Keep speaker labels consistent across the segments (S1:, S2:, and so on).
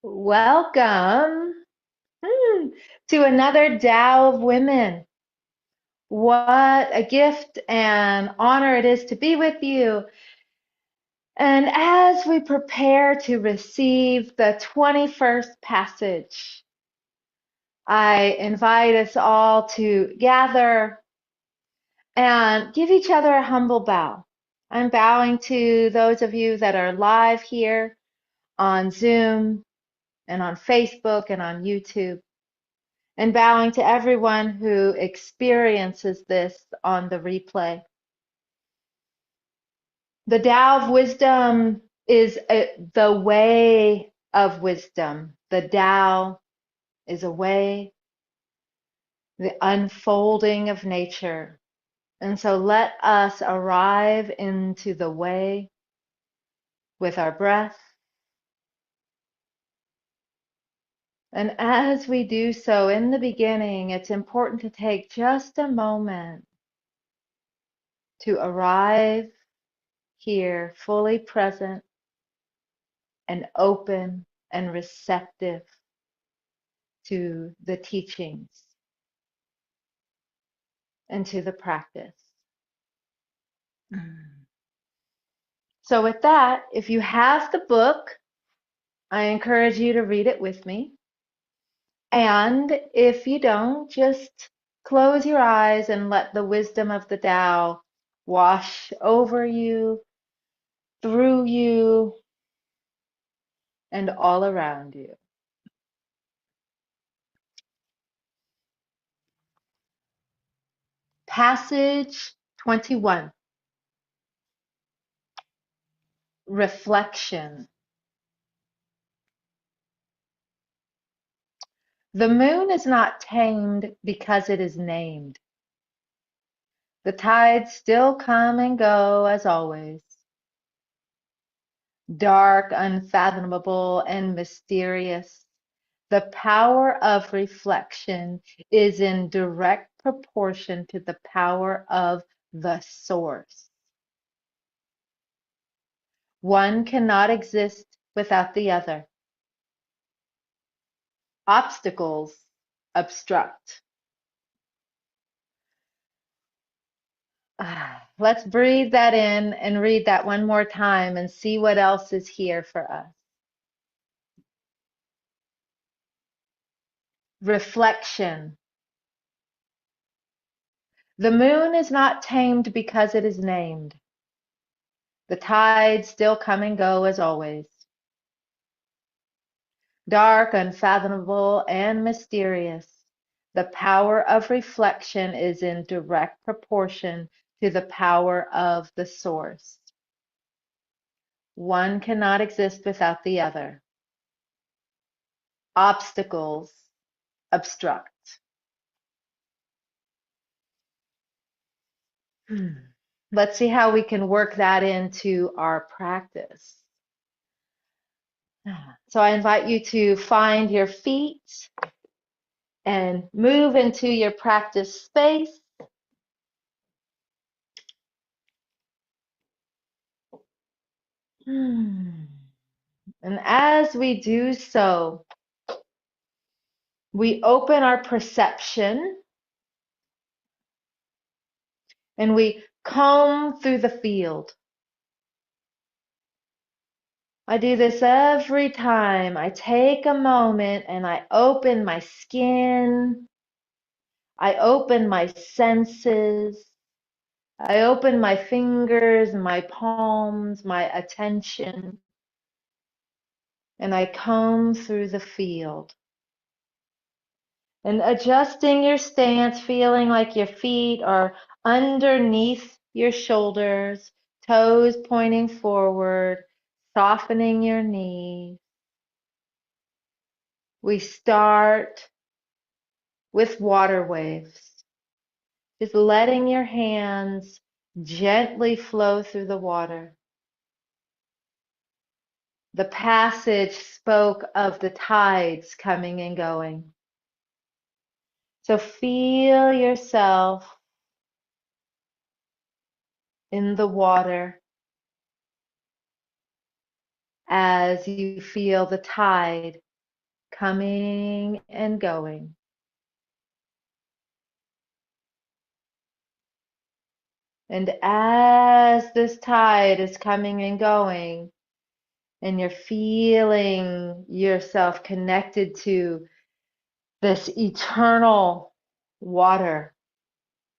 S1: Welcome to another Tao of Women. What a gift and honor it is to be with you. And as we prepare to receive the 21st passage, I invite us all to gather and give each other a humble bow. I'm bowing to those of you that are live here on Zoom and on Facebook and on YouTube, and bowing to everyone who experiences this on the replay. The Tao of Wisdom is the way of wisdom. The Tao is a way, the unfolding of nature. And so let us arrive into the way with our breath. And as we do so, in the beginning, it's important to take just a moment to arrive here, fully present and open and receptive to the teachings and to the practice. So with that, if you have the book, I encourage you to read it with me. And if you don't, just close your eyes and let the wisdom of the Tao wash over you, through you, and all around you. Passage 21. Reflection. The moon is not tamed because it is named. The tides still come and go as always. Dark, unfathomable, and mysterious, the power of reflection is in direct proportion to the power of the source. One cannot exist without the other. Obstacles obstruct. Let's breathe that in and read that one more time and see what else is here for us. Reflection. The moon is not tamed because it is named. The tides still come and go as always. Dark, unfathomable, and mysterious, the power of reflection is in direct proportion to the power of the source. One cannot exist without the other. Obstacles obstruct. Let's see how we can work that into our practice. So I invite you to find your feet and move into your practice space. And as we do so, we open our perception and we comb through the field. I do this every time. I take a moment and I open my skin. I open my senses. I open my fingers, my palms, my attention, and I comb through the field. And adjusting your stance, feeling like your feet are underneath your shoulders, toes pointing forward, softening your knees. We start with water waves, just letting your hands gently flow through the water. The passage spoke of the tides coming and going. So feel yourself in the water as you feel the tide coming and going. And as this tide is coming and going, and you're feeling yourself connected to this eternal water,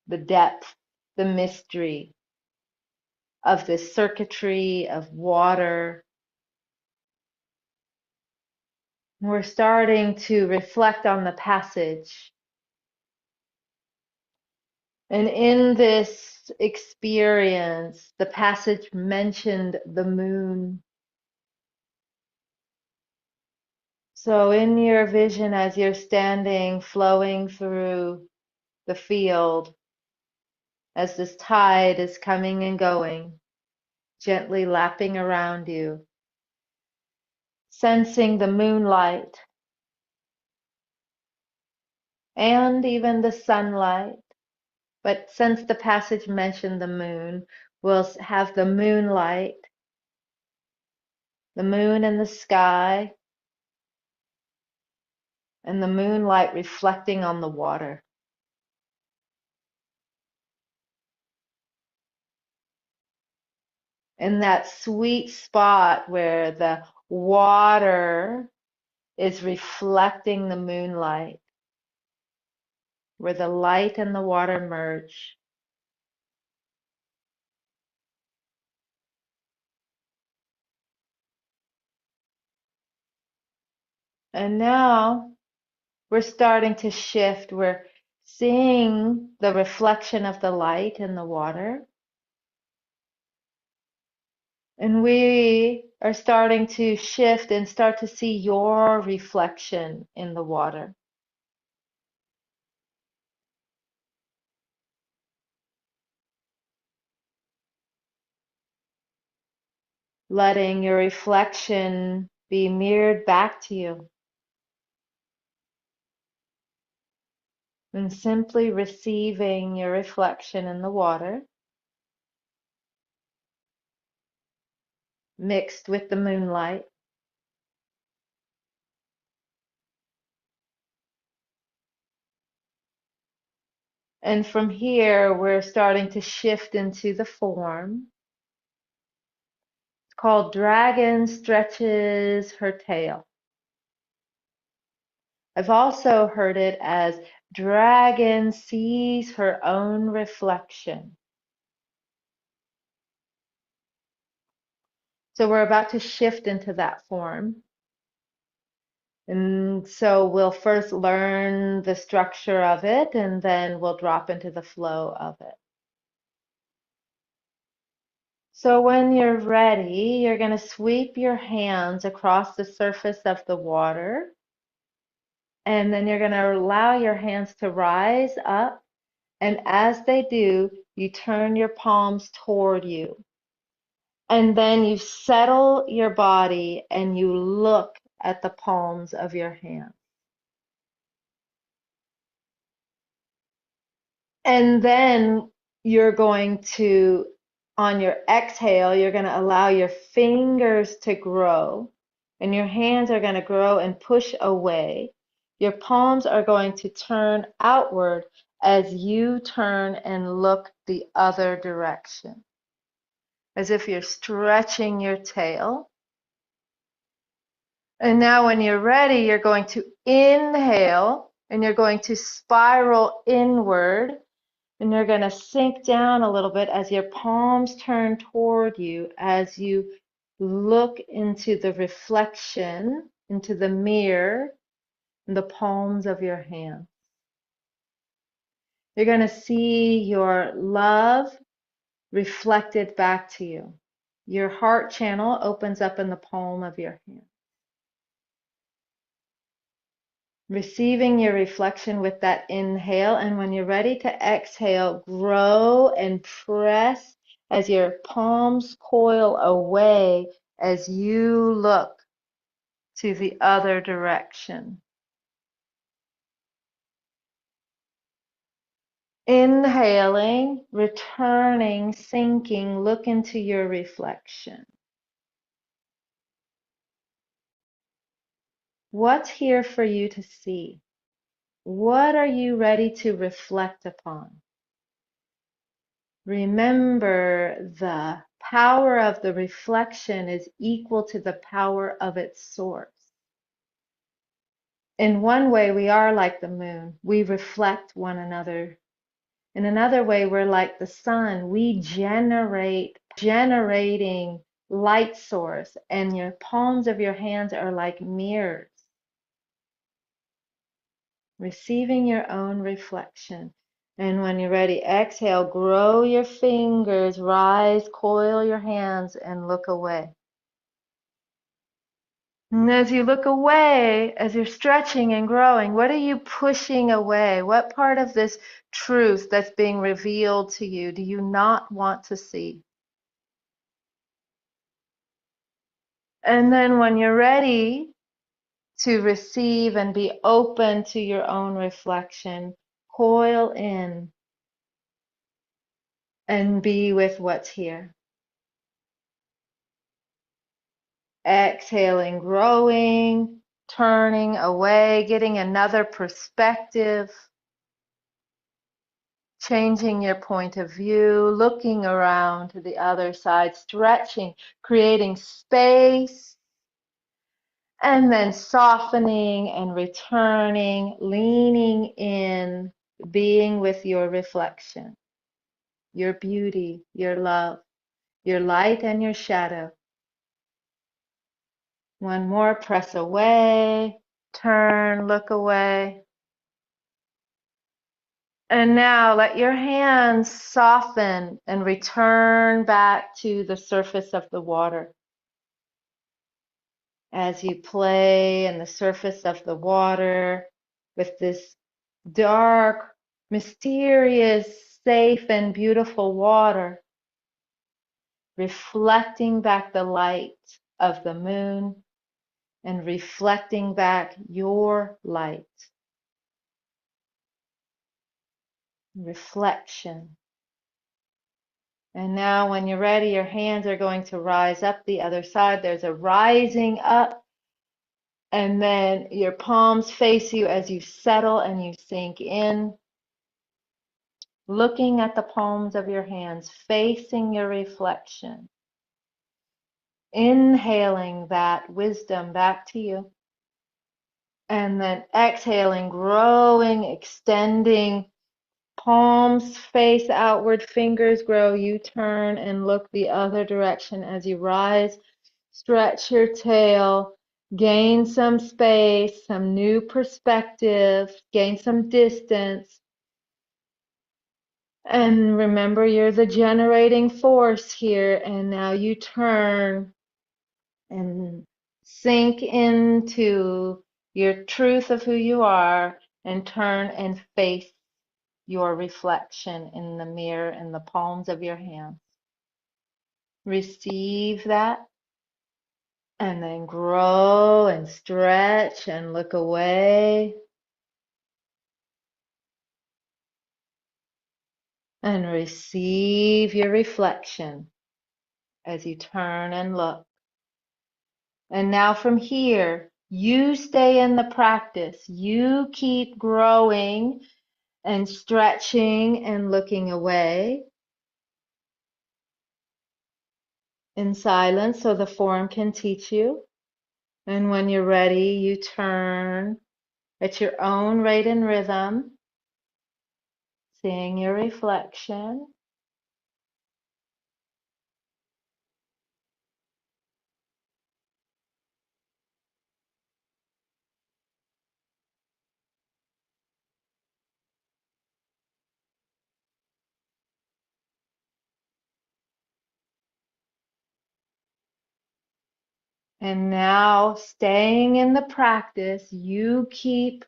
S1: the depth, the mystery of this circuitry of water, we're starting to reflect on the passage. And in this experience, the passage mentioned the moon. So, in your vision, as you're standing, flowing through the field, as this tide is coming and going, gently lapping around you, sensing the moonlight and even the sunlight. But since the passage mentioned the moon, we'll have the moonlight, the moon in the sky, and the moonlight reflecting on the water. In that sweet spot where the water is reflecting the moonlight, where the light and the water merge. And now we're starting to shift. We're seeing the reflection of the light in the water. And we are starting to shift and start to see your reflection in the water. Letting your reflection be mirrored back to you. And simply receiving your reflection in the water, mixed with the moonlight. And from here, we're starting to shift into the form. It's called Dragon Stretches Her Tail. I've also heard it as Dragon Sees Her Own Reflection. So we're about to shift into that form. And so we'll first learn the structure of it, and then we'll drop into the flow of it. So when you're ready, you're going to sweep your hands across the surface of the water, and then you're going to allow your hands to rise up. And as they do, you turn your palms toward you. And then you settle your body and you look at the palms of your hands. And then you're going to, on your exhale, you're going to allow your fingers to grow and your hands are going to grow and push away. Your palms are going to turn outward as you turn and look the other direction, as if you're stretching your tail. And now when you're ready, you're going to inhale and you're going to spiral inward. And you're going to sink down a little bit as your palms turn toward you, as you look into the reflection, into the mirror, in the palms of your hands. You're going to see your love reflected back to you. Your heart channel opens up in the palm of your hand. Receiving your reflection with that inhale, and when you're ready to exhale, grow and press as your palms coil away as you look to the other direction. Inhaling, returning, sinking, look into your reflection. What's here for you to see? What are you ready to reflect upon? Remember, the power of the reflection is equal to the power of its source. In one way, we are like the moon. We reflect one another. In another way, we're like the sun. We generating light source, and your palms of your hands are like mirrors, receiving your own reflection. And when you're ready, exhale, grow your fingers, rise, coil your hands, and look away. And as you look away, as you're stretching and growing, what are you pushing away? What part of this truth that's being revealed to you do you not want to see? And then when you're ready to receive and be open to your own reflection, coil in and be with what's here. Exhaling, growing, turning away, getting another perspective, changing your point of view, looking around to the other side, stretching, creating space, and then softening and returning, leaning in, being with your reflection, your beauty, your love, your light and your shadow. One more, press away, turn, look away. And now let your hands soften and return back to the surface of the water. As you play in the surface of the water with this dark, mysterious, safe, and beautiful water, reflecting back the light of the moon and reflecting back your light. Reflection. And now when you're ready, your hands are going to rise up the other side. There's a rising up, and then your palms face you as you settle and you sink in, looking at the palms of your hands, facing your reflection, inhaling that wisdom back to you, and then exhaling, growing, extending. Palms face outward, fingers grow. You turn and look the other direction as you rise. Stretch your tail, gain some space, some new perspective, gain some distance. And remember, you're the generating force here. And now you turn and sink into your truth of who you are and turn and face your reflection in the mirror in the palms of your hands. Receive that and then grow and stretch and look away and receive your reflection as you turn and look. And now from here, you stay in the practice. You keep growing and stretching and looking away in silence so the form can teach you. And when you're ready, you turn at your own rate and rhythm, seeing your reflection. And now, staying in the practice, you keep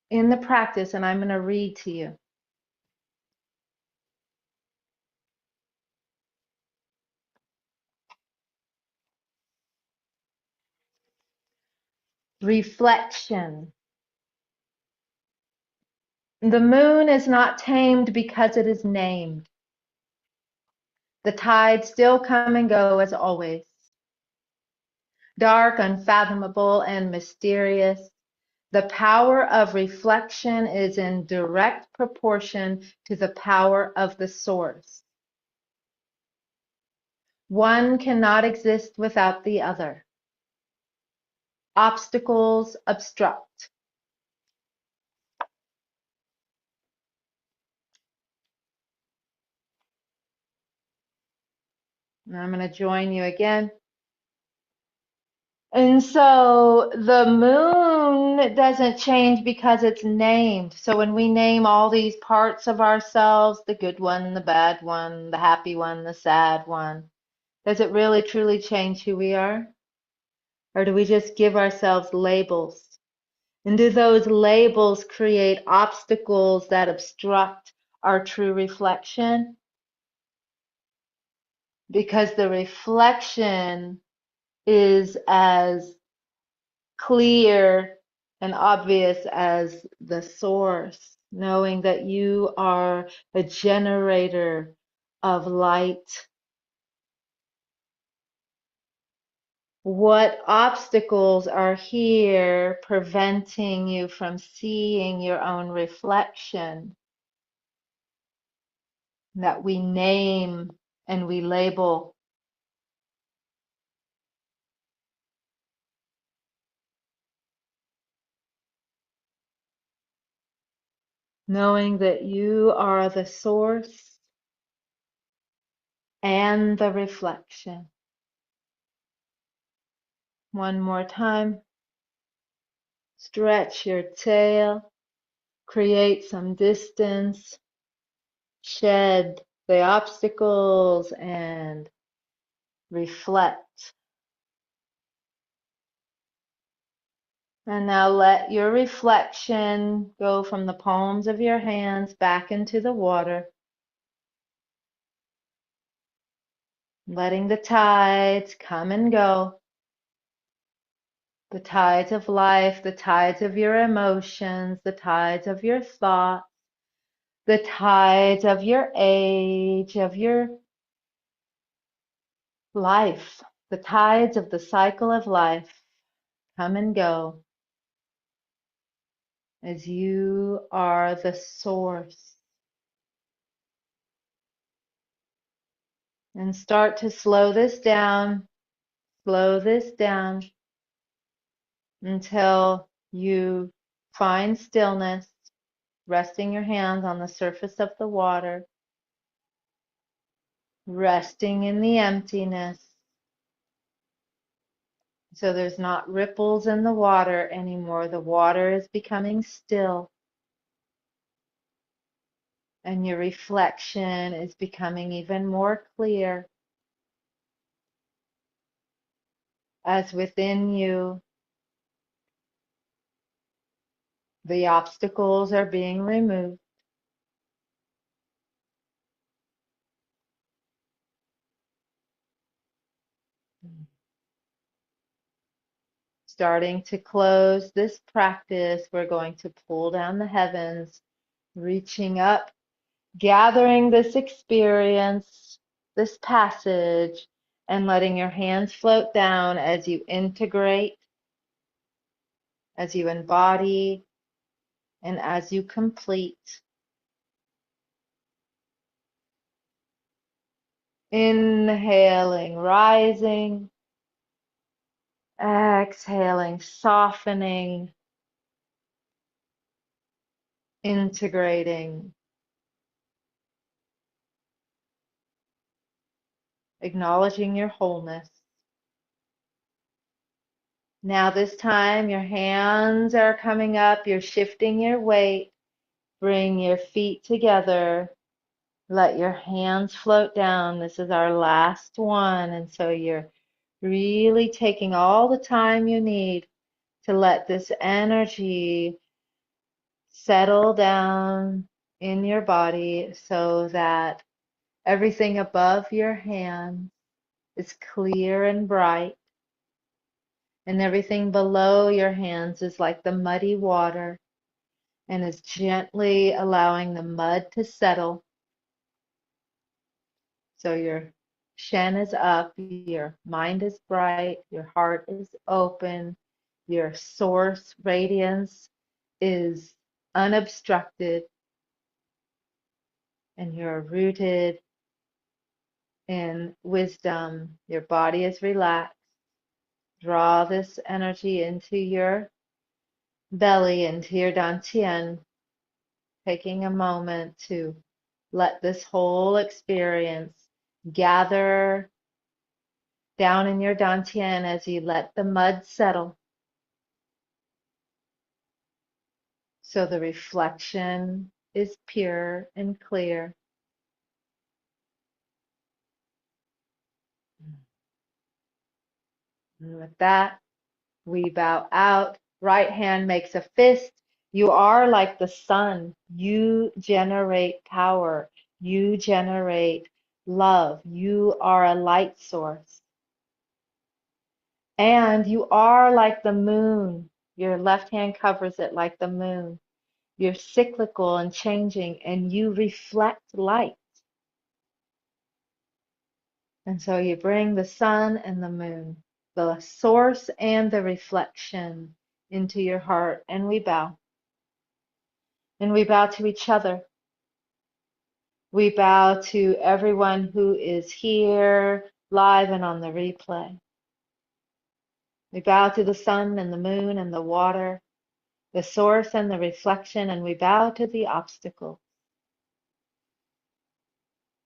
S1: in the practice, and I'm going to read to you. Reflection. The moon is not tamed because it is named. The tides still come and go as always. dark, unfathomable, and mysterious. The power of reflection is in direct proportion to the power of the source. One cannot exist without the other. Obstacles obstruct. And I'm going to join you again. And so the moon doesn't change because it's named. So when we name all these parts of ourselves, the good one, the bad one, the happy one, the sad one, does it really truly change who we are? Or do we just give ourselves labels? And do those labels create obstacles that obstruct our true reflection? Because the reflection is as clear and obvious as the source, knowing that you are a generator of light. What obstacles are here preventing you from seeing your own reflection that we name and we label? Knowing that you are the source and the reflection. One more time. Stretch your tail, create some distance, shed the obstacles, and reflect. And now let your reflection go from the palms of your hands back into the water, letting the tides come and go. The tides of life, the tides of your emotions, the tides of your thoughts, the tides of your age, of your life, the tides of the cycle of life come and go as you are the source. And start to slow this down until you find stillness, resting your hands on the surface of the water, resting in the emptiness. So there's not ripples in the water anymore. The water is becoming still, and your reflection is becoming even more clear as within you the obstacles are being removed. Starting to close this practice, we're going to pull down the heavens, reaching up, gathering this experience, this passage, and letting your hands float down as you integrate, as you embody, and as you complete. Inhaling, rising, exhaling, softening, integrating, acknowledging your wholeness. Now this time your hands are coming up, you're shifting your weight, bring your feet together, let your hands float down. This is our last one, and so you're really taking all the time you need to let this energy settle down in your body so that everything above your hands is clear and bright, and everything below your hands is like the muddy water and is gently allowing the mud to settle. So you're Shen is up, your mind is bright, your heart is open, your source radiance is unobstructed, and you're rooted in wisdom. Your body is relaxed. Draw this energy into your belly, into your dantian, taking a moment to let this whole experience gather down in your dantian as you let the mud settle. So the reflection is pure and clear. And with that, we bow out. Right hand makes a fist. You are like the sun. You generate power. You generate love. You are a light source. And you are like the moon. Your left hand covers it like the moon. You're cyclical and changing, and you reflect light. And so you bring the sun and the moon, the source and the reflection, into your heart, and we bow. And we bow to each other. We bow to everyone who is here live and on the replay. We bow to the sun and the moon and the water, the source and the reflection, and we bow to the obstacle.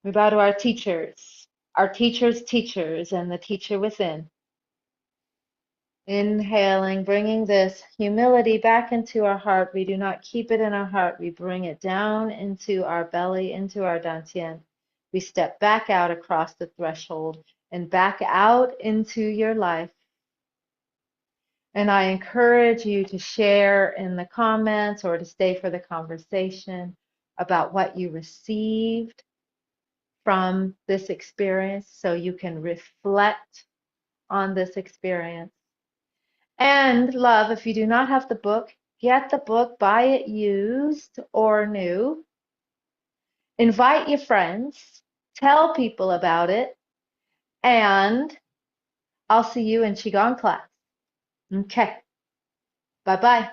S1: We bow to our teachers' teachers, and the teacher within. Inhaling, bringing this humility back into our heart. We do not keep it in our heart. We bring it down into our belly, into our dantian. We step back out across the threshold and back out into your life. And I encourage you to share in the comments or to stay for the conversation about what you received from this experience so you can reflect on this experience. And love, if you do not have the book, get the book, buy it used or new. Invite your friends, tell people about it, and I'll see you in Qigong class. Okay, bye-bye.